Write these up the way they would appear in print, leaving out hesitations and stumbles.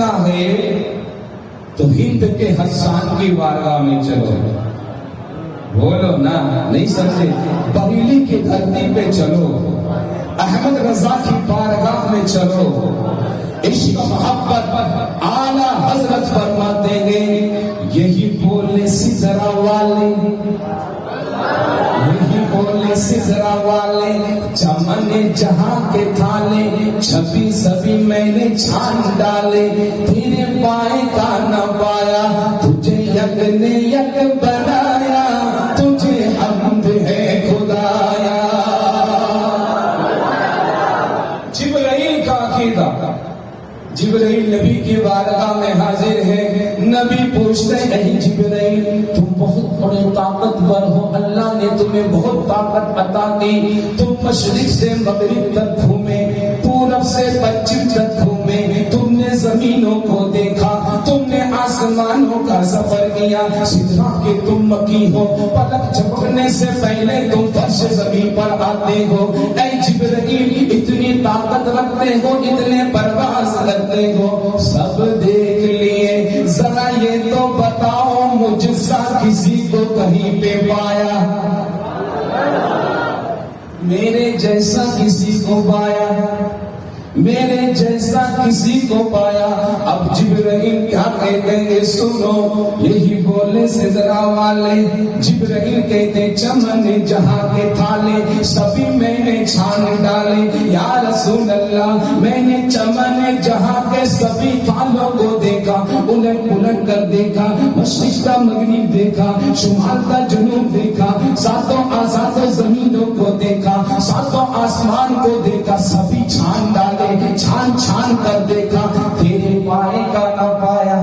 چلنا ہے تو ہند کے حسان کی بارگاہ میں چلو. بولو نا, نہیں سمجھے؟ بریلی کی دھرتی پہ چلو, احمد رضا کی بارگاہ میں چلو. عشق محبت اعلیٰ حضرت فرماتے ہیں, یہی بولے سدرا والے, یہی بولے سدرا والے, چمن جہاں کے تھالے, چھپی سبھی میں نے چھان ڈالے. تیرے پائے کا نہ پایا, تجھے یک نے یک بنایا, تجھے حمد ہے خدایا. جبرائیل کا عقیدہ, جبرائیل نبی کی بارگاہ میں حاضر ہے. نبی پوچھتے ہیں جبرائیل تم بہت بڑے طاقتور ہو, اللہ نے تمہیں بہت طاقت عطا کی, تم مشرق سے مغرب تک گھومے, پورب سے پچھم تک گھومے, تم نے زمینوں کو دیکھا, تم نے آسمانوں کا سفر کیا, سدرا کے تم مکی ہو, پلک جھپکنے سے پہلے تم فرش زمین پر آتے ہو. اے جبرائیل اتنی طاقت رکھتے ہو, اتنے پرواز کرتے ہو, سب دیکھ لیے, ذرا یہ تو بتاؤ مجھ سا کسی کو کہیں پہ پایا, میرے جیسا کسی کو پایا, میرے جیسا کسی کو پایا. اب جبرائیل کیا کہتے ہیں سنو, یہی بولے سدرا والے. جبرائیل کہتے چمن جہاں کے تھالے, سبھی میں نے چھان ڈالے. یا رسول اللہ میں نے چمن جہاں کے سبھی تھالوں کو دیکھا, الٹ پلٹ کر دیکھا, مشرق کا مغرب دیکھا, شمال کا جنوب دیکھا, ساتوں آزادوں زمینوں کو دیکھا, ساتوں آسمان کو دیکھا, سبھی چھان ڈالے, چھان چھان کر دیکھا, تیرے پائے کا نہ پایا,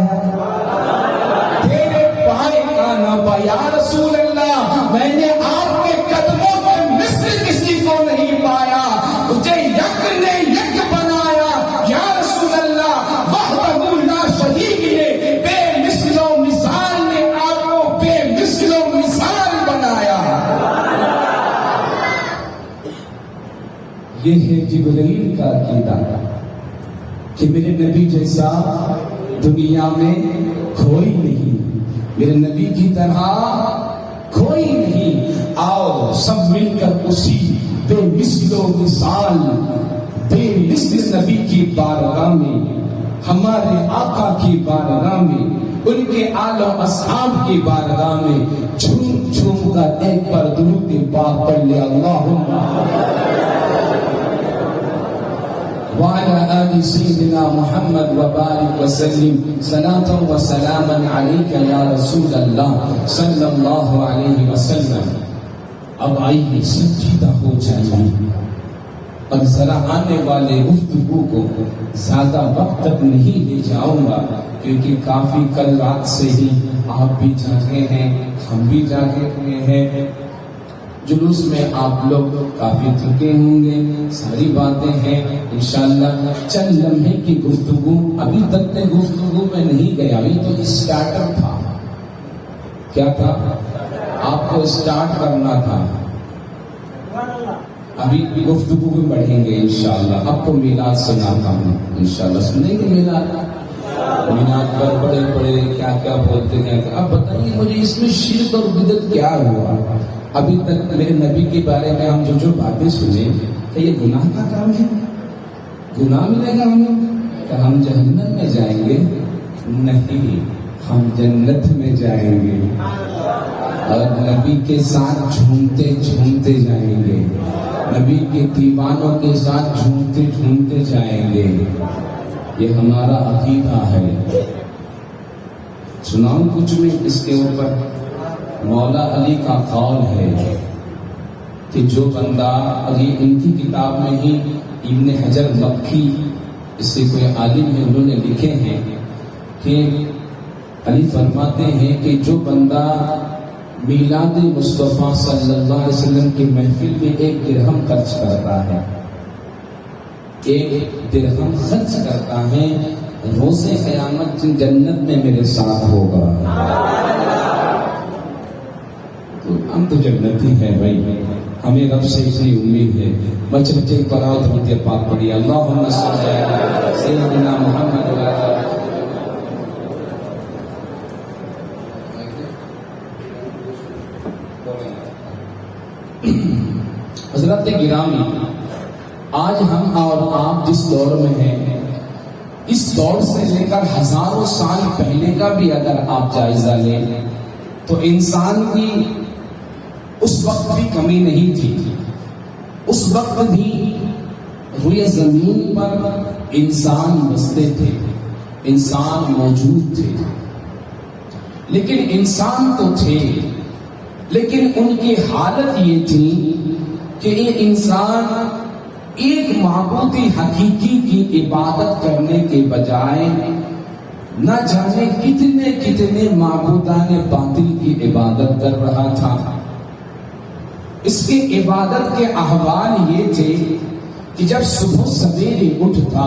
تیرے پائے کا نہ پایا. یا رسول اللہ میں نے آپ کے قدموں کے مثل کسی کو نہیں پایا, تجھے یک نے یک بنایا. یا رسول اللہ وحدہ لا شریک نے بے مثل و مثال نے آپ کو بے مثل و مثال بنایا. یہ ہے جبرائیل کا عقیدہ کہ میرے نبی جیسا دنیا میں کوئی نہیں, میرے نبی کی طرح کوئی نہیں. آؤ سب مل کر اسی بے مثل و مثال بے مثل نبی کی بارگاہ میں, ہمارے آقا کی بارگاہ میں, ان کے آل و اصحاب کی بارگاہ میں جھوم جھوم کر ایک پر درود پاک پڑھ لے. اللہم وعلى آل سيدنا محمد وبارك وسلم صلاة وسلاما عليك يا رسول الله صلى الله عليه وسلم. اب آئیے سنجیدہ ہو جائیے اور ذرا آنے والے گفتگو کو زیادہ وقت تک نہیں لے جاؤں گا, کیونکہ کافی کل رات سے ہی آپ بھی جاگے ہیں, ہم بھی جاگے ہوئے ہیں. جلوس میں آپ لوگ کافی تھکے ہوں گے, ساری باتیں ہیں. انشاءاللہ چند لمحے کی گفتگو, ابھی تک میں گفتگو میں نہیں گیا, یہ تو اسٹارٹر تھا. کیا تھا؟ آپ کو اسٹارٹ کرنا تھا. ابھی گفتگو میں بڑھیں گے انشاءاللہ. آپ کو میلاد سناتا ہوں انشاءاللہ. سنیں گے میلاد؟ میلاد پر بڑے بڑے کیا کیا بولتے ہیں. اب بتائیے مجھے اس میں شرک اور بدعت کیا ہوا؟ ابھی تک میرے نبی کے بارے میں ہم جو باتیں سنے, کہ یہ گناہ کا کام ہے, گناہ ملے گا ہمیں, کہ ہم جہنم میں جائیں گے؟ نہیں, ہم جنت میں جائیں گے اور نبی کے ساتھ جھومتے جھومتے جائیں گے, نبی کے دیوانوں کے ساتھ جھومتے جھومتے جائیں گے. یہ ہمارا عقیدہ ہے. سناؤں کچھ میں اس کے اوپر؟ مولا علی کا قول ہے کہ جو بندہ, ابھی ان کی کتاب میں ہی ابن حجر مکی, اس سے کوئی عالم ہے, انہوں نے لکھے ہیں کہ علی فرماتے ہیں کہ جو بندہ میلاد مصطفیٰ صلی اللہ علیہ وسلم کی محفل میں 1 درہم خرچ کرتا ہے, 1 درہم خرچ کرتا ہے, روز قیامت جنت میں میرے ساتھ ہوگا. ہم تو جنتی ہیں بھائی, ہمیں رب سے اتنی امید ہے. بچے بچے پڑھاؤ درود پاک پڑھیے. اللہم صلی علی سیدنا محمد حضرت گرامی، آج ہم اور آپ جس دور میں ہیں، اس دور سے لے کر ہزاروں سال پہلے کا بھی اگر آپ جائزہ لیں تو انسان کی اس وقت بھی کمی نہیں تھی. اس وقت بھی روئے زمین پر انسان بستے تھے، انسان موجود تھے، لیکن انسان تو تھے، لیکن ان کی حالت یہ تھی کہ یہ انسان ایک معبود حقیقی کی عبادت کرنے کے بجائے نہ جانے کتنے کتنے معبودان باطل کی عبادت کر رہا تھا. اس کی عبادت کے احوال یہ تھے کہ جب صبح سویرے اٹھتا،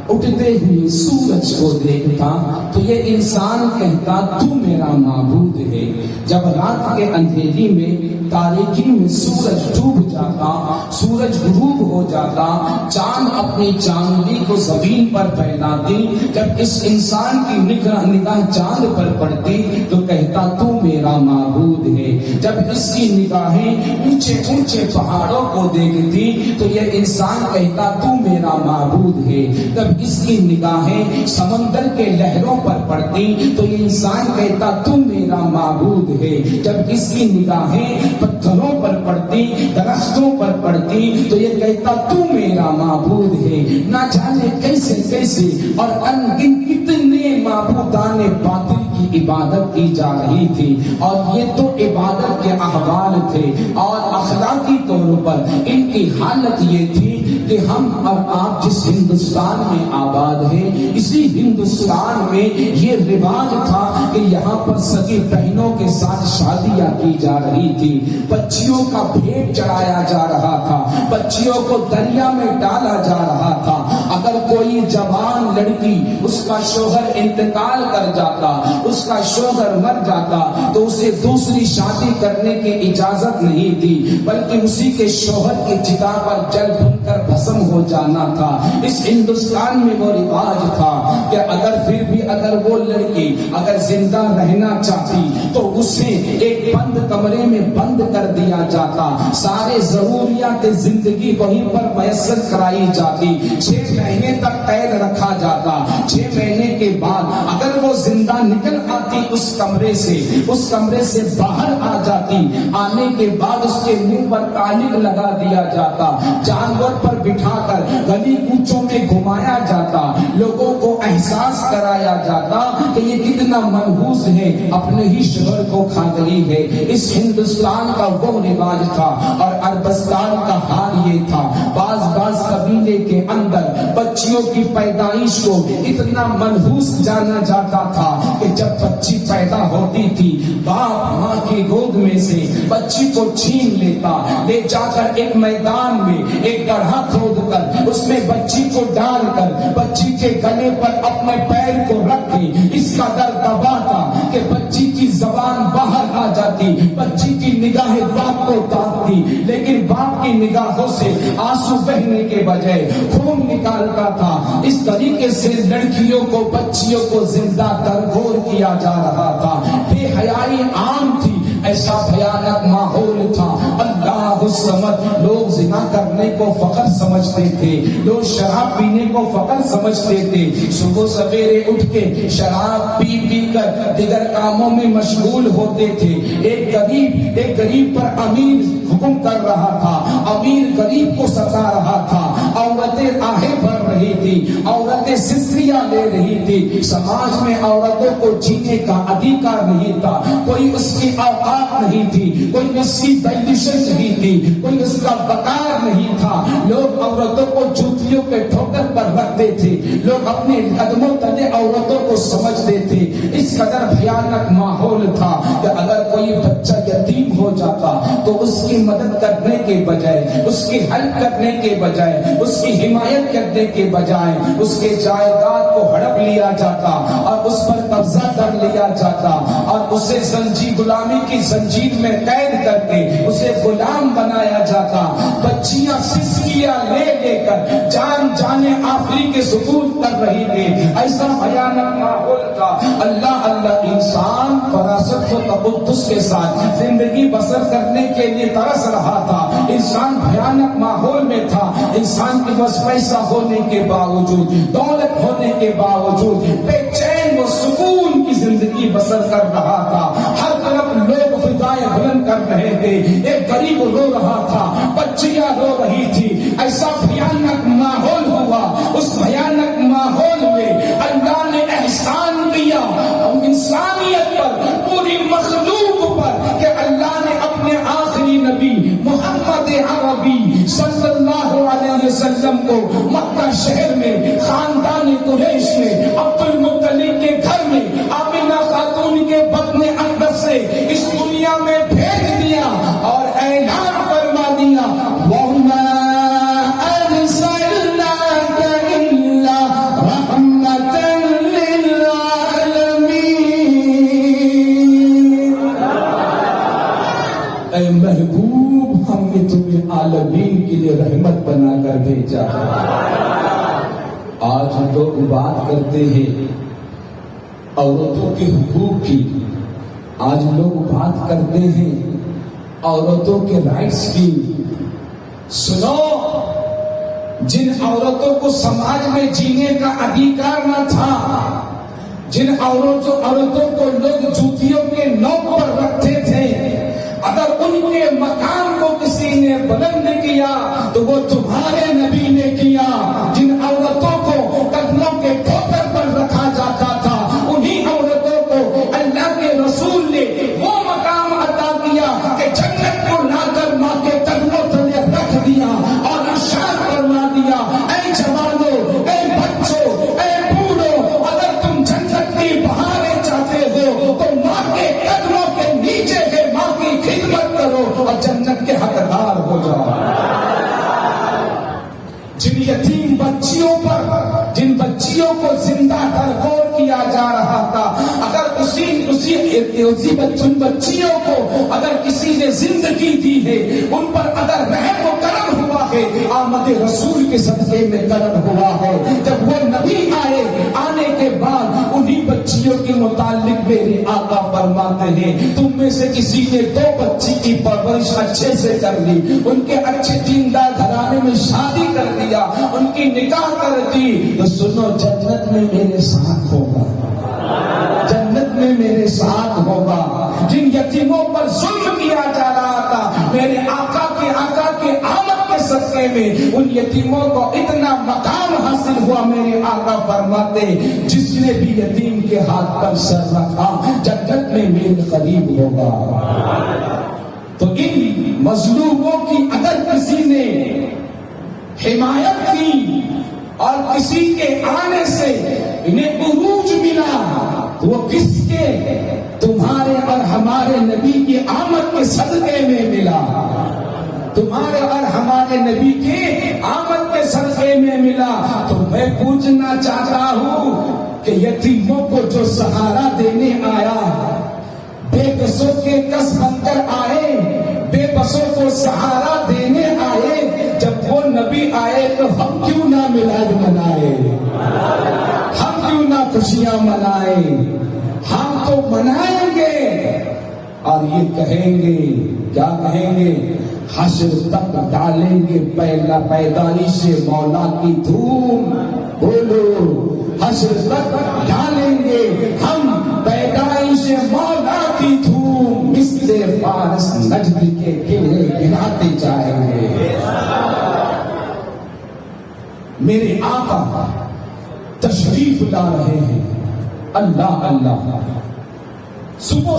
اٹھتے ہوئے سورج کو دیکھتا تو یہ انسان کہتا تو میرا معبود ہے. جب رات کے اندھیری میں تاریکی میں سورج ڈوب جاتا، سورج غروب ہو جاتا، چاند اپنی چاندنی کو زمین پر پھیلاتی، جب اس انسان کی نگاہ چاند پر پڑتی تو کہتا تو میرا معبود ہے. جب اس کی نگاہیں اونچے اونچے پہاڑوں کو دیکھتی تو یہ انسان کہتا تو میرا معبود ہے. جب اس کی نگاہیں سمندر کے لہروں پر پڑتی تو یہ انسان کہتا تو میرا معبود ہے. جب اس کی نگاہیں پتھروں پر پڑتی، درختوں پر پڑتی تو یہ کہتا تو میرا معبود ہے. نہ جانے کیسے کیسے اور ان گن کتنے معبودان باطل کی عبادت کی جا رہی تھی، اور یہ تو عبادت کے احوال تھے. اور اخلاقی طور پر ان کی حالت یہ تھی کہ ہم اور آپ جس ہندوستان میں آباد ہیں، اسی ہندوستان میں یہ رواج تھا کہ یہاں پر سگی بہنوں کے ساتھ شادیاں کی جا رہی تھی، بچیوں کا بھیٹ چڑھایا جا رہا تھا، بچیوں کو دریا میں ڈالا جا رہا تھا. اگر کوئی جوان لڑکی، اس کا شوہر انتقال کر جاتا، اس کا شوہر مر جاتا تو اسے دوسری شادی کرنے کی اجازت نہیں تھی، بلکہ اسی کے شوہر کی چتا پر جل بھن کر بھسم ہو جانا تھا. اس ہندوستان میں وہ رواج تھا کہ اگر پھر بھی اگر وہ لڑکی اگر زندہ رہنا چاہتی تو اسے ایک بند کمرے میں بند کر دیا جاتا، سارے ضروریات زندگی وہیں پر میسر کرائی جاتی، 6 مہینے تک قید رکھا جاتا. 6 مہینے کے بعد اگر وہ زندہ نکل آتی اس کمرے سے باہر آ جاتی، آنے کے بعد اس کے منہ پر تعلق لگا دیا جاتا، جانور پر بٹھا کر گلی کوچوں میں گھمایا جاتا، لوگوں کو احساس کرایا جاتا کہ یہ کتنا منحوس ہے، اپنے ہی شوہر کو کھا گئی ہے. اس ہندوستان کا وہ رواج تھا. اور عربستان کا حال یہ تھا، بعض قبیلے کے اندر بچیوں کی پیدائش کو اتنا منحوس جانا جاتا تھا کہ جب بچی پیدا ہوتی تھی، باپ ماں کی گود میں سے بچی کو چھین لیتا، لے جا کر ایک میدان میں ایک گڑھا کھود کر اس میں بچی کو ڈال کر بچی کے گلے پر اپنے پیر کو رکھ کے اس کا در دباتا کہ بچی کی زبان باہر آ جاتی، بچی کی نگاہیں باپ کو تاکتی، لیکن باپ کی نگاہوں سے آنسو بہنے کے بجائے خون نکالتا تھا. اس طریقے سے لڑکیوں کو، بچیوں کو زندہ درگور کیا جا رہا تھا. بے حیائی عام تھی، ایسا بھیانک ماحول تھا. اللہ الصمد، لوگ زنا کرنے کو فخر سمجھتے تھے، لوگ شراب پینے کو فخر سمجھتے تھے، صبح سویرے اٹھ کے شراب پی کر دیگر کاموں میں مشغول ہوتے تھے. ایک غریب پر امیر حکم کر رہا تھا، امیر غریب کو ستا رہا تھا، عورتیں آہیں بھر رہی تھی، عورتیں سسریاں لے رہی تھی. سماج میں عورتوں کو جینے کا ادھیکار نہیں تھا، کوئی اس کی اوقات نہیں تھی، کوئی اس کی بینڈیشن نہیں تھی، کوئی اس کا وقار نہیں تھا. لوگ عورتوں کو جوتیوں کے ٹھوکر پر رکھتے تھے، لوگ اپنے قدموں تلے عورتوں کو سمجھتے تھے. اس قدر بھیانک ماحول تھا کہ اگر کوئی بچہ یتیم ہو جاتا تو اس کی مدد کرنے کے بجائے، اس کی ہیلپ کرنے کے بجائے، اس کی حمایت کرنے کے بجائے اس کے جائیداد کو ہڑپ لیا جاتا اور اس پر قبضہ کر لیا جاتا اور اسے غلامی کی زنجیر میں قید کر کے اسے غلام بنایا جاتا. بچیاں سسکیاں لے کر جانے آخری کے سکوت کر رہی تھی. ایسا بھیانک ماحول تھا. اللہ انسان فراست کو تقدس کے ساتھ زندگی بسر کرنے کے لیے ترس رہا تھا. انسان بھیانک ماحول میں تھا. انسان کے پاس پیسہ ہونے کے باوجود, دولت ہونے کے باوجود بے چین و سکون کی زندگی بسر کر رہا تھا. ہر طرف لوگ فضائیں بلند کر رہے تھے. ایک غریب رو رہا تھا, بچیاں رو رہی تھی. ایسا بھیانک ماحول ہوا. اس بھیانک ماحول میں اللہ نے احسان کیا انسانیت پر, پوری مخلوق پر, کہ اللہ نے اپنے آخری نبی محمد عربی صلی اللہ علیہ وسلم کو مکہ شہر میں خاندان قریش میں عبد المطلب کے گھر میں آمنہ خاتون کے بطن اقدس سے اس دنیا میں بھیج دیا اور اعلان فرما دیا, وَمَا أَرْسَلْنَاكَ إِلَّا رَحْمَةً لِّلْعَالَمِينَ. اے محبوب, ہم نے تمہیں عالمین کے لیے رحمت بنا کر بھیجا. آج لوگ بات کرتے ہیں عورتوں کے حقوق کی, آج لوگ بات کرتے ہیں عورتوں کے رائٹس کی. سنو, جن عورتوں کو سماج میں جینے کا ادھیکار نہ تھا, جن عورتوں کو لوگ جوتیوں کے نوک پر رکھتے تھے, اگر ان کے مقام کو کسی نے بلند کیا تو وہ تمہارے نبی نے کیا. جن عورتوں کو قدموں کے ٹھوکر پر رکھا جاتا تھا, انہی عورتوں کو اللہ کے رسول نے وہ مقام عطا کیا کہ جنت کو لا کر ماں کے قدموں تلے رکھ دیا اور ارشاد فرما دیا, اے جوانوں, اے بچوں, اے بوڑھوں, اگر تم جنت کی بہاریں چاہتے ہو تو ماں کے قدموں کے نیچے کے ماں کی خدمت کرو اور جنت کے حقدار ہو جاؤ. جن یتیم بچیوں پر, جن بچیوں کو زندہ درگور کیا جا رہا تھا, اگر ان بچیوں کو اگر کسی نے زندگی دی ہے, ان پر اگر رحم و کرم ہوا ہے, آمد رسول کے صدقے میں کرم ہوا ہے. جب وہ نبی آئے, آنے کے بعد انہی بچیوں کے متعلق میرے آقا فرماتے ہیں, تم میں سے کسی نے 2 بچی کی پرورش اچھے سے کر لی, ان کے اچھے دیندار گھرانے میں شادی کر دیا, ان کی نکاح کر دی, تو سنو, جنت میں میرے ساتھ ہوگا, جنت میں میرے ساتھ ہوگا. جن یتیموں پر ظلم کیا جا رہا تھا, میرے آقا کے آمد کے صدقے میں ان یتیموں کو اتنا مقام حاصل ہوا. میرے آقا فرماتے, جس نے بھی یتیم کے ہاتھ پر سر رکھا جنت میں میرے قریب ہوگا. تو ان مظلوموں کی اگر کسی نے حمایت کی اور کسی کے آنے سے انہیں عروج ملا, تو وہ کس کے, تمہارے اور ہمارے نبی کی آمد کے صدقے میں ملا. تمہارے اور ہمارے نبی کی آمد کے صدقے میں ملا. تو میں پوچھنا چاہتا ہوں کہ یتیموں کو جو سہارا دینے آیا, بے بسوں کے کس بن کر آئے, بے بسوں کو سہارا دینے آئے, جب وہ نبی آئے تو ہم کیوں نہ میلاد منائے, ہم کیوں نہ خوشیاں منائے. ہم تو منائیں گے اور یہ کہیں گے, کیا کہیں گے, حشر تک ڈالیں گے پہلا پیدائش مولا کی دھوم. بولو, حشر تک ڈالیں گے ہم پیدائش مولا کی دھوم, مثل فارس نجد کے قلعے گراتے جائیں گے. میرے آقا تشریف لا رہے ہیں. اللہ اللہ, صبح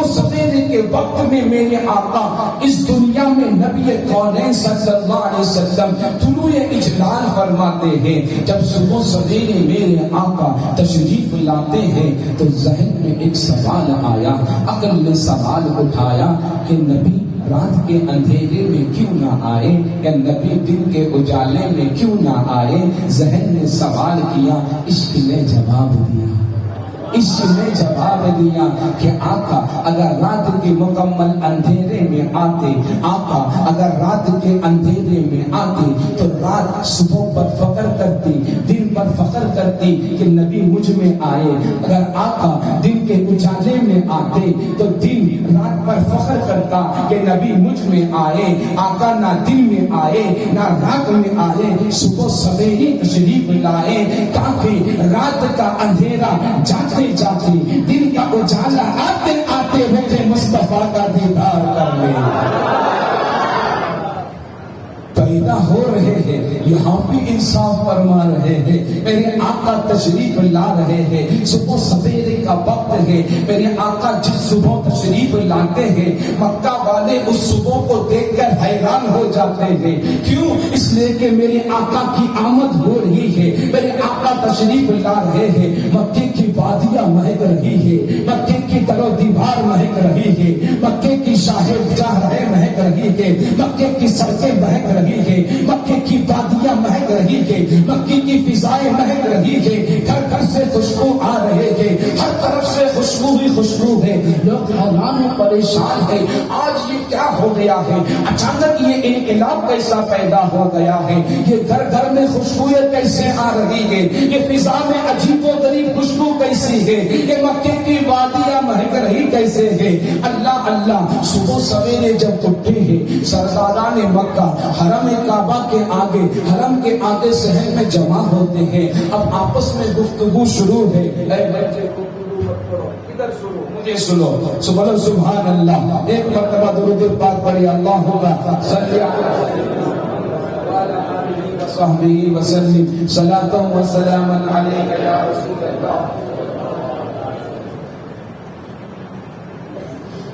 سویرے کے وقت میں میرے آقا اس دنیا میں نبی کونین صلی اللہ علیہ وسلم طلوع اجلال فرماتے ہیں. جب صبح سویرے میرے آقا تشریف لاتے ہیں تو ذہن میں ایک سوال آیا, عقل نے سوال اٹھایا کہ نبی رات کے اندھیرے میں کیوں نہ آئے, یا نبی دن کے اجالے میں کیوں نہ آئے. ذہن نے سوال کیا, عشق نے جواب دیا, عشق نے جواب دیا کہ آقا اگر رات کے مکمل اندھیرے میں آتے, آقا اگر رات کے اندھیرے میں آتے تو رات صبح پر فکر کرتی, دن پر فخر کرتی کہ نبی مجھ میں آئے. اگر آقا دن کے اجالے میں آتے تو دن رات پر فخر کرتا کہ نبی مجھ میں آئے. آقا نہ دن میں آئے نہ رات میں آئے, صبح سویرے تشریف لائے تاکہ رات کا اندھیرا جاتے جاتے دن کا اجالا آتے آتے ہوتے مصطفیٰ کا دیدار کر لے. پیدا ہو رہے ہیں یہاں بھی انصاف فرما رہے ہیں. میرے آقا تشریف لا رہے ہیں, صبح سویرے کا وقت ہے. میرے آقا جس صبح تشریف لاتے ہیں مکہ والے اس صبح کو دیکھ کر حیران ہو جاتے ہیں. کیوں؟ اس لیے کہ میرے آقا کی آمد ہو رہی ہے. میرے آقا تشریف لا رہے ہیں. مکے کی وادیاں مہک رہی ہے, مکے کی در و دیوار مہک رہی ہے, مکے کی شاہد جاہ مہک رہی ہے, مکے کی سڑکیں مہک رہی ہے, مکے کی وادیاں مہک رہی ہے, مکے کی فضائیں مہک رہی ہے. گھر گھر سے خوشبو آ رہے ہیں, ہر طرف سے خوشبو ہی خوشبو ہے. لوگ حیران و پریشان ہے, آج یہ کیا ہو گیا ہے؟ اچانک یہ انقلاب کیسا پیدا ہو گیا ہے؟ یہ گھر گھر میں خوشبوئیں کیسے آ رہی ہے؟ یہ فضا میں عجیب و غریب خوشبو کیسی ہے؟ یہ مکے کی وادیاں مہک رہی کیسے ہے؟ اللہ اللہ. صبح سویرے جب اٹھے ہیں سرداران مکہ حرم کعبہ کے آگے, حرم کے آگے شہر میں جمع ہوتے ہیں. اب آپس میں گفتگو شروع ہے. اے بچے گفتگو مت کرو, ادھر سنو, مجھے سنو. سبحان اللہ. ایک مرتبہ درود پاک پڑھی. اللہم صلی علی وسلم صلاۃ و سلام علیک یا رسول اللہ.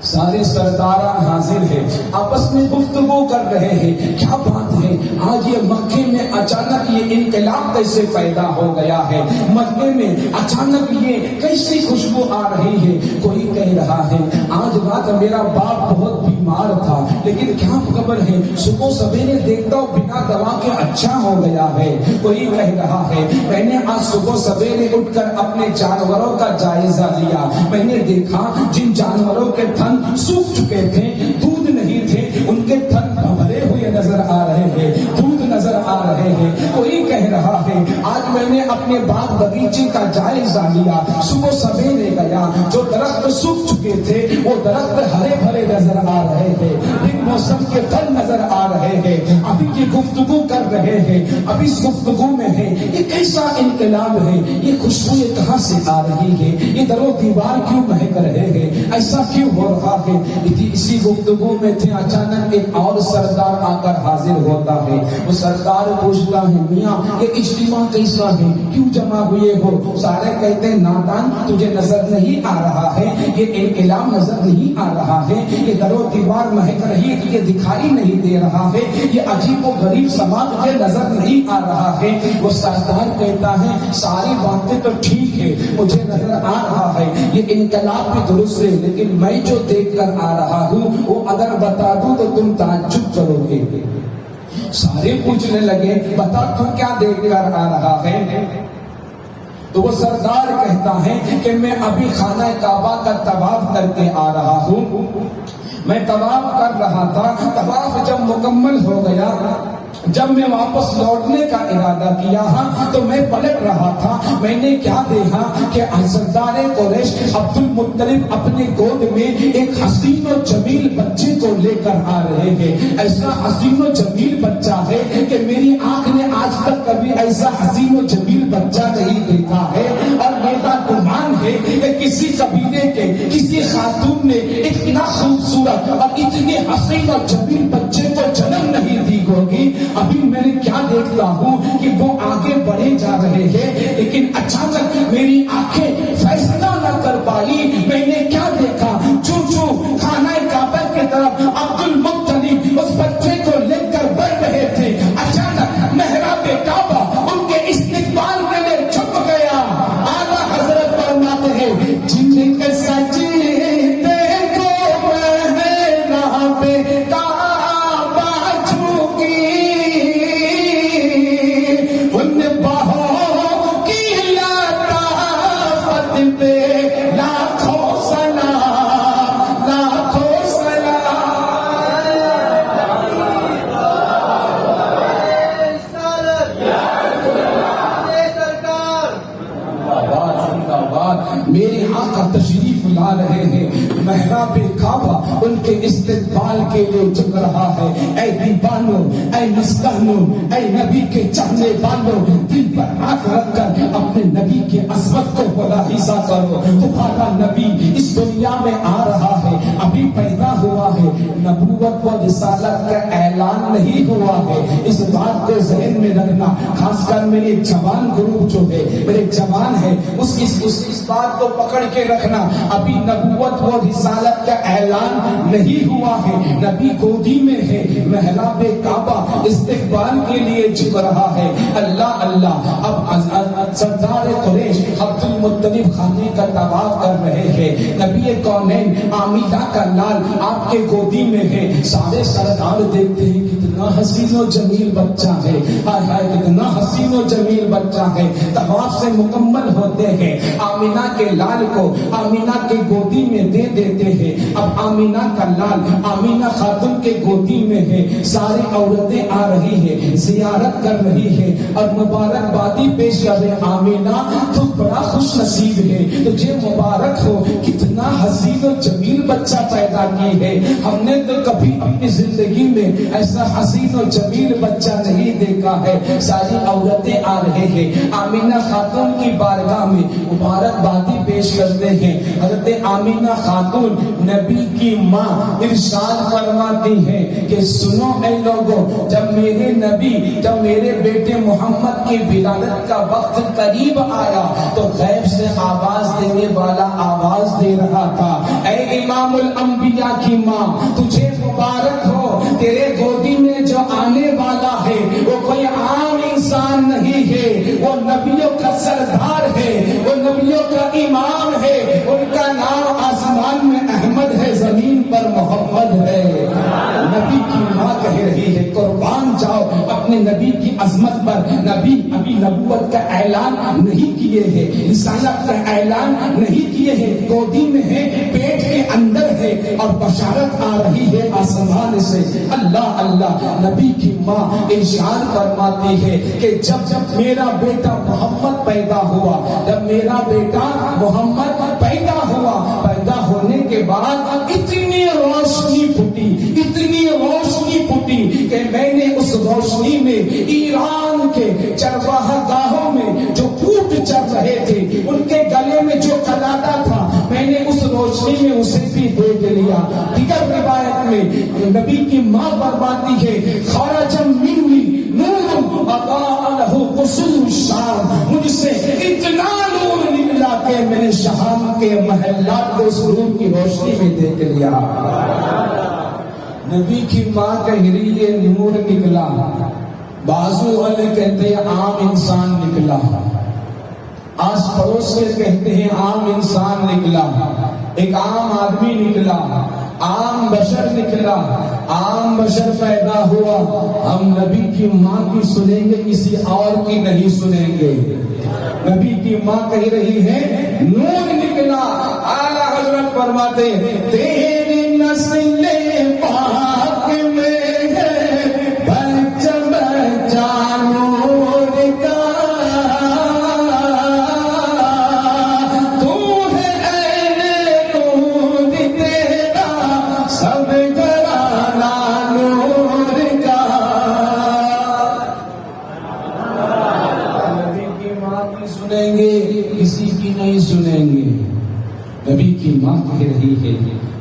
سارے سرداران حاضر ہیں, آپس میں گفتگو کر رہے ہیں. کیا بات ہے آج یہ مکے میں اچانک یہ انقلاب کیسے پیدا ہو گیا ہے؟ مکے میں اچانک یہ کیسی خوشبو آ رہی ہے؟ کوئی کہہ رہا ہے آج رات میرا باپ بہت بیمار تھا, لیکن کیا خبر ہے صبح سویرے دیکھتا ہوں بنا دوا کے اچھا ہو گیا ہے. کوئی کہہ رہا ہے میں نے آج صبح سویرے اٹھ کر اپنے جانوروں کا جائزہ لیا, میں نے دیکھا جن جانوروں کے تھن سوکھ چکے تھے, دودھ نہیں تھے, ان کے تھن بھرے ہوئے نظر آ رہے ہیں, دودھ نظر آ رہے ہیں. کوئی کہہ رہا ہے آج میں نے اپنے باغ بغیچے کا جائزہ لیا, صبح سویرے گیا, جو درخت سوکھ چکے تھے وہ درخت ہرے بھرے نظر آ رہے ہیں, بن موسم کے پھل نظر آ رہے ہیں. ابھی کی گفتگو کر رہے ہیں, ابھی اس گفتگو میں ہے یہ کیسا انقلاب ہے, یہ خوشبو یہ کہاں سے آ رہی ہے, یہ در و دیوار کیوں مہک رہے ہیں, ایسا کیوں ہو رہا ہے؟ اسی گفتگو میں تھے, اچانک ایک اور سردار آ کر حاضر ہوتا ہے. وہ سردار پوچھتا ہے میاں یہ اجتماع کیسا ہے, کیوں جمع ہوئے ہو؟ سارے کہتے ہیں نادان تجھے نظر نہیں آ رہا ہے, یہ انقلاب نظر نہیں آ رہا ہے, یہ در و دیوار مہک رہی ہے, یہ دکھائی نہیں دے رہا ہے, یہ عجیب و غریب سماج تجھے نظر نہیں آ رہا ہے. وہ سردار کہتا ہے ساری باتیں تو ٹھیک ہے, مجھے نظر آ رہا ہے, یہ انقلاب بھی درست ہے, لیکن میں جو دیکھ کر آ رہا ہوں وہ اگر بتا دوں تو تم تعجب کرو گے. سارے پوچھنے لگے بتا تو کیا دیکھ کر آ رہا ہے؟ تو وہ سردار کہتا ہے کہ میں ابھی خانہ کعبہ کا طواف کر کے آ رہا ہوں. میں طواف کر رہا تھا, طواف جب مکمل ہو گیا, جب میں واپس لوٹنے کا ارادہ کیا تو میں پلٹ رہا تھا, میں نے کیا دیکھا کہ سردار قریش عبد المطلب اپنے گود میں ایک حسین و جمیل بچے کو لے کر آ رہے ہیں. ایسا حسین و جمیل بچہ ہے کہ میری آنکھ نے آج تک کبھی ایسا حسین و جمیل بچہ نہیں دیکھا ہے, اور میرا گمان ہے کہ کسی قبیلے کے کسی خاتون نے اتنا خوبصورت اور اتنے حسین و جمیل بچے کو جنم نہیں دی ہوگی. ابھی میں نے کیا دیکھتا ہوں کہ وہ آگے بڑھے جا رہے ہیں, لیکن اچانک میری آنکھیں فیصلہ نہ کر پائی. میں نے کیا دیکھا, چو خانہ کعبہ کی طرف عبد المطلب اس بچے کو لے کر بڑھ رہے تھے. اچانک محراب کعبہ ان کے استقبال کے لیے چھپ گیا. اعلیٰ حضرت فرماتے ہیں جن کے سجدے کی واہ، میرے آقا تشریف لا رہے ہیں، محراب کعبہ ان کے استقبال کے لیے جھک رہا ہے۔ اے دیوانوں، اے مسکینوں، اے نبی کے چاہنے والوں، دل پر ہاتھ رکھ کر اپنے نبی کے عظمت کو ملاحظہ کرو۔ تمہارا نبی اس دنیا میں آ رہا ہے، ابھی پیدا ہوا ہے، نبوت و رسالت کا اعلان نہیں ہوا ہے۔ اس بات کو ذہن میں رکھنا، خاص کر میرے جوان گروپ جو ہے، میرے جوان ہے، اس بات کو پکڑ کے رکھنا، ابھی نبوت و رسالت کا اعلان نہیں ہوا ہے، نبی گودی میں ہے، محراب کعبہ استقبال کے لیے جھک رہا ہے۔ اللہ اللہ، اب سردار قریش عبد المطلب خانے کا طواف کر رہے ہیں، نبی کونین آمینہ کا لال آپ کے گودی میں ہے، سارے سردار دیکھتے ہیں کتنا حسین و جمیل بچہ ہے، ہائے ہائے کتنا حسین و جمیل بچہ ہے۔ طواف سے مکمل ہوتے ہیں، آمینہ کے لال کو آمینہ کے گودی میں دے دیتے ہیں۔ اب آمینہ کا لال آمینہ خاتون کے گودی میں ہے، ساری عورتیں آ رہی ہے، زیارت کر رہی ہے اور مبارکبادی پیش کر رہے۔ آمینہ تو بڑا خوش نصیب ہے، تجھے مبارک ہو، کتنا حسین و جمیل بچہ پیدا کی ہے، ہم نے تو کبھی اپنی زندگی میں ایسا حسین و جمیل بچہ نہیں دیکھا ہے۔ ساری عورتیں آ رہے ہیں، آمینہ خاتون کی بارگاہ میں مبارکبادی پیش کرتے ہیں۔ حضرت آمینہ خاتون نبی کی ماں ارشاد فرماتی ہے کہ سنو اے لوگوں، جب میرے نبی، جب میرے بیٹے محمد کی ولادت کا وقت قریب آیا تو غیب سے آواز دینے والا آواز دے رہا تھا، اے امام الانبیاء کی ماں، تجھے مبارک ہو، تیرے گودی میں جو آنے والا ہے وہ کوئی عام انسان نہیں ہے، وہ نبیوں کا سردار ہے، وہ نبیوں کا امام ہے، ان کا نام آسمان میں احمد ہے، زمین پر محمد ہے۔ نبی کی ماں کہہ رہی ہے قربان جاؤ اپنے نبی کی عظمت پر۔ نبی ابھی نبوت کا اعلان نہیں کیے ہیں، رسالت کا اعلان نہیں کیے ہیں، گودی میں ہے، پیٹ کے اندر ہے اور بشارت آ رہی ہے آسمان سے۔ اللہ اللہ، نبی کی ماں ارشاد فرماتی ہے کہ جب میرا بیٹا محمد پیدا ہوا، جب میرا بیٹا محمد پیدا ہوا، پیدا ہونے کے بعد اتنی روشنی پھوٹی، اتنی روشنی پھوٹی کہ میں نے اس روشنی میں ایران کے چرواہ گاہوں میں جو اونٹ چر رہے تھے ان کے گلے میں جو قلادا تھا، میں نے اس روشنی میں اسے بھی دیکھ لیا۔ دیگر روایت میں نبی کی ماں فرماتی ہے خرج منی نور اضاء له قصور الشام، مجھ سے اتنا نور نکلا کہ میں نے شام کے محلات کو اس نور کی روشنی میں دیکھ لیا۔ نبی کی ماں کہہ رہی ہے نور نکلا، بازو والے کہتے ہیں عام انسان نکلا، آس پڑوس کے کہتے ہیں عام انسان نکلا، ایک عام آدمی نکلا، عام بشر نکلا، عام بشر پیدا ہوا۔ ہم نبی کی ماں کی سنیں گے، کسی اور کی نہیں سنیں گے۔ نبی کی ماں کہہ رہی ہے نور نکلا۔ اعلیٰ حضرت فرماتے تیری نسل پاک میں ہے بچہ بچہ نور کا، تو ہے عین نور تیرا سب گھرانہ نور کا۔ نبی کی ماں کی سنیں گے، کسی کی نہیں سنیں گے۔ نبی کی ماں کہہ رہی ہے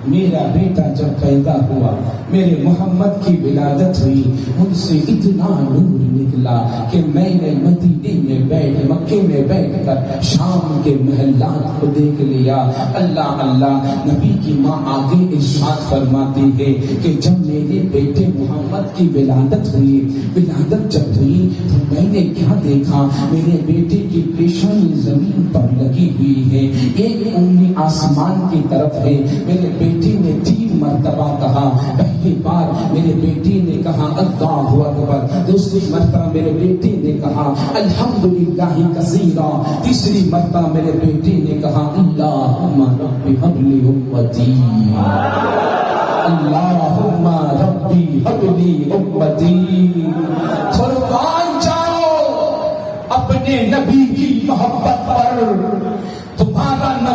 میرا بیٹا جب پیدا ہوا، میرے محمد کی ولادت ہوئی، ان سے اتنا نور نکلا کہ میں نے مدینے میں بیٹھ، مکے میں بیٹھ کر شام کے محلات کو دیکھ لیا۔ اللہ اللہ، نبی کی ماں آگے ارشاد فرماتی ہے کہ جب میرے بیٹے محمد کی ولادت ہوئی، ولادت جب ہوئی تو میں نے کیا دیکھا، میرے بیٹے کی پیشانی زمین پر لگی ہوئی ہے، ایک انگلی آسمان کی طرف ہے۔ میرے بیٹی نے 3 مرتبہ کہا، پہلی بار میرے بیٹی نے کہا اللہ اکبر، دوسری مرتبہ میرے بیٹی نے کہا الحمدللہ کثیرا، تیسری مرتبہ میرے بیٹی نے کہا اللہم رب ہب لی امتی، اللہم ربی ہب لی امتی۔ قربان جاؤ اپنے نبی کی محبت پر،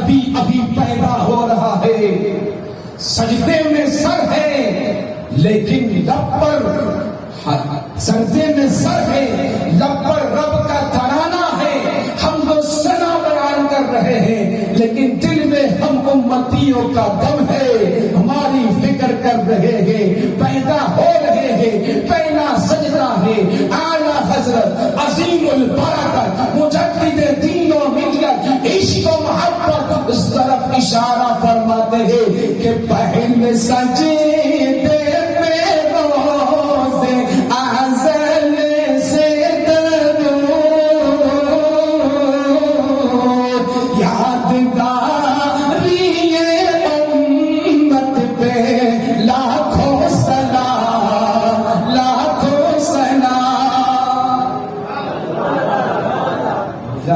نبی ابھی پیدا ہو رہا ہے، سجدے میں سر ہے لیکن لب پر سجدے میں سر ہے، لب پر رب کا ترانہ ہے، ہم تو ثنا بیان کر رہے ہیں لیکن دل میں ہم امتیوں کا غم ہے، ہماری فکر کر رہے ہیں، پیدا ہو رہے ہیں، پہلا سجدہ ہے۔ اعلیٰ حضرت عظیم البرکت مجدد دین و ملت عشق و محبت اس طرف اشارہ فرماتے ہیں کہ پہلے سجدے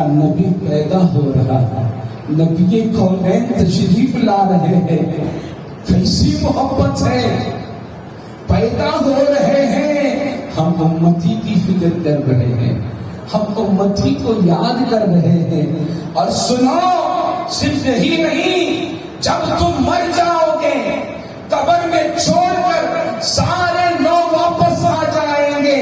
نبی پیدا ہو رہا ہے، نبی کونین تشریف لا رہے ہیں، کیسی محبت ہے، پیدا ہو رہے ہیں، ہم امتی کی فکر کر رہے ہیں، ہم امتی کو یاد کر رہے ہیں۔ اور سنو، صرف یہی نہیں، جب تم مر جاؤ گے قبر میں چھوڑ کر سارے لوگ واپس آ جائیں گے،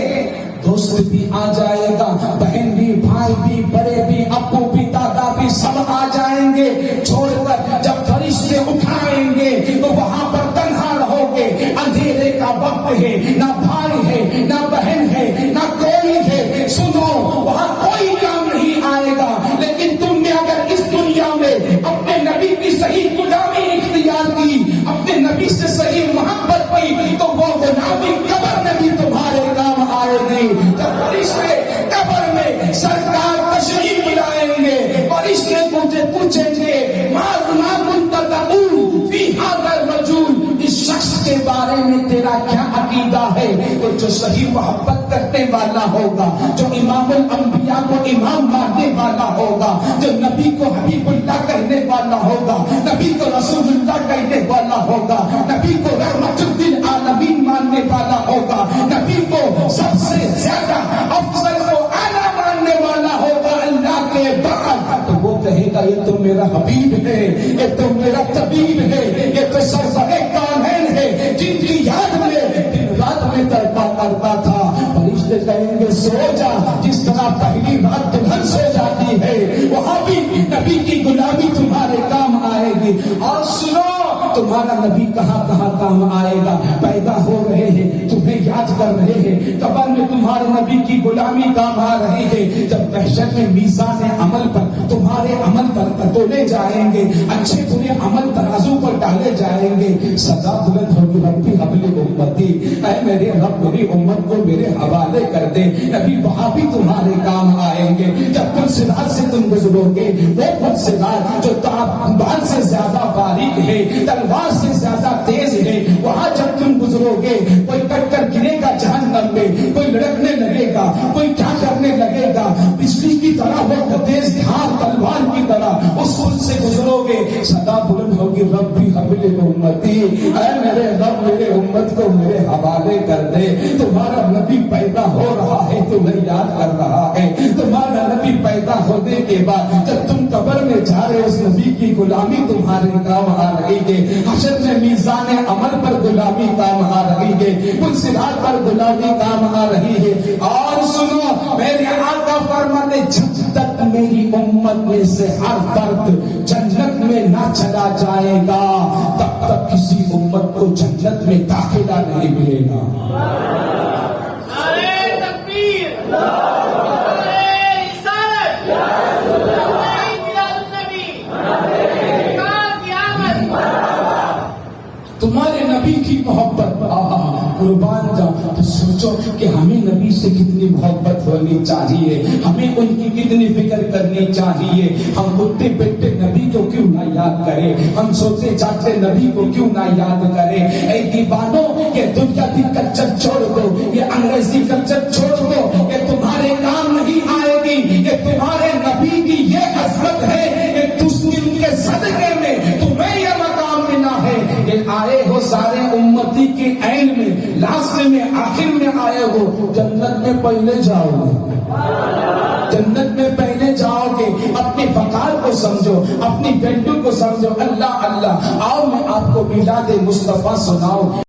دوست بھی آ جائے گا، بہن بھی، بھائی بھی، بڑے بھی، ابو بھی، دادا بھی، سب آ جائیں گے چھوڑ کر۔ جب فرشتے اٹھائیں گے تو وہاں پر تنہا رہو گے، اندھیرے کا وقت ہے، نہ بھائی ہے، نہ بہن ہے، نہ کوئی ہے۔ سنو، وہاں کوئی کام نہیں آئے گا، لیکن تم نے اگر اس دنیا میں اپنے نبی کی صحیح غلامی اختیار کی، اپنے نبی سے صحیح محبت کی، تو وہ غلامی قبر میں بھی تمہارے کام آئے گی۔ جب فرشتے قبر میں سرکار تشریف لائیں گے، فرشتے مجھے پوچھیں گے ماذا كنت تقول في هذا الرجل، اس شخص کے بارے میں تیرا کیا عقیدہ ہے؟ تو جو صحیح محبت کرنے والا ہوگا، جو امام الانبیاء کو امام ماننے والا ہوگا، جو نبی کو حبیب اللہ کہنے والا ہوگا، نبی کو رسول اللہ کہنے والا ہوگا، نبی کو رحمت للعالمین ماننے والا ہوگا، نبی کو سب سے زیادہ افضل و اعلیٰ ماننے والا ہوگا اللہ کے بعد، تو وہ کہے گا یہ تو میرا حبیب ہے، یہ تو میرا طبیب ہے، یہ تو سرور کونین ہے، جن کی یاد میں دن رات میں تڑپا کرتا تھا۔ فرشتے کہیں گے سو جا، جس طرح پہلی رات دلہن سو جاتی ہے، وہاں بھی نبی کی غلامی تمہارے کام آئے گی۔ اور سنو، تمہارا نبی کہاں کہاں کام آئے گا، پیدا ہو رہے ہیں، تمہیں یاد کر رہے ہیں، قبر میں تمہارے نبی کی غلامی کام آ رہی ہے، جب محشر میں میزان عمل پر تمہارے عمل پر تولے جائیں گے، اچھے برے عمل ترازو پر ڈالے جائیں گے، صدا بلند ہوگی ربی حبل امتی، اے میرے رب میری امت کو میرے حوالے کر دے۔ نبی وہاں بھی تمہارے کام آئیں گے، جب پل صراط سے تم گزرو گے، وہ پل صراط جو بال سے زیادہ باریک ہے، تلوار سے زیادہ تیز ہے، وہاں جب تم گزرو گے کوئی کٹ کر گرے گا جہنم میں، کوئی لڑکنے لگے گا، کوئی کیا کرنے لگے گا، بجلی کی طرح وہ تیز دھار تلوار کی طرح اس پل سے گزرو گے، صدا بلند ہوگی ربی حبل امتی، اے میرے رب میرے امت کو میرے حوالے کر دے۔ تمہارا نبی پیدا ہو رہا ہے، تمہیں یاد کر رہا ہے، تمہارا نبی پیدا ہونے کے بعد جب تم قبر میں جا رہے اس نبی کی غلامی تمہارے کام آ رہی ہے، حشر میں میزان عمل پر غلامی کام آ رہی ہے، پل صراط پر غلامی کام آ رہی ہے۔ اور سنو، میرے آقا فرماتے جب تک میری امت میں سے ہر فرد جنت میں نہ چلا جائے گا تب تک کسی امت کو جنت میں داخلہ نہیں ملے گا۔ نعرہ تکبیر، تمہارے نبی کی محبت قربان جاؤ، تو سوچو کہ ہمیں نبی سے کتنی محبت ہونی چاہیے، ہمیں ان کی کتنی فکر کرنی چاہیے۔ ہم اٹھتے بیٹھتے نبی کو کیوں نہ یاد کریں، ہم سوتے جاگتے نبی کو کیوں نہ یاد کریں۔ اے دیوانوں، یہ دنیا کی کلچر چھوڑ دو، یہ انگریزی کلچر چھوڑ دو، یہ تمہارے کام نہیں آئے گی۔ یہ تمہارے نبی کی یہ عظمت ہے کہ ان کے صدقے میں تمہیں یہ مقام ملا ہے۔ یہ آئے ہو سارے امتی کے عین میں، لاسٹ میں، آخر میں آئے ہو، جنت میں پہلے جاؤ گے، جنت میں پہلے جاؤ گے، اپنے وقار کو سمجھو، اپنی بیٹوں کو سمجھو، اللہ اللہ، آؤ میں آپ کو میلاد مصطفیٰ سناؤں۔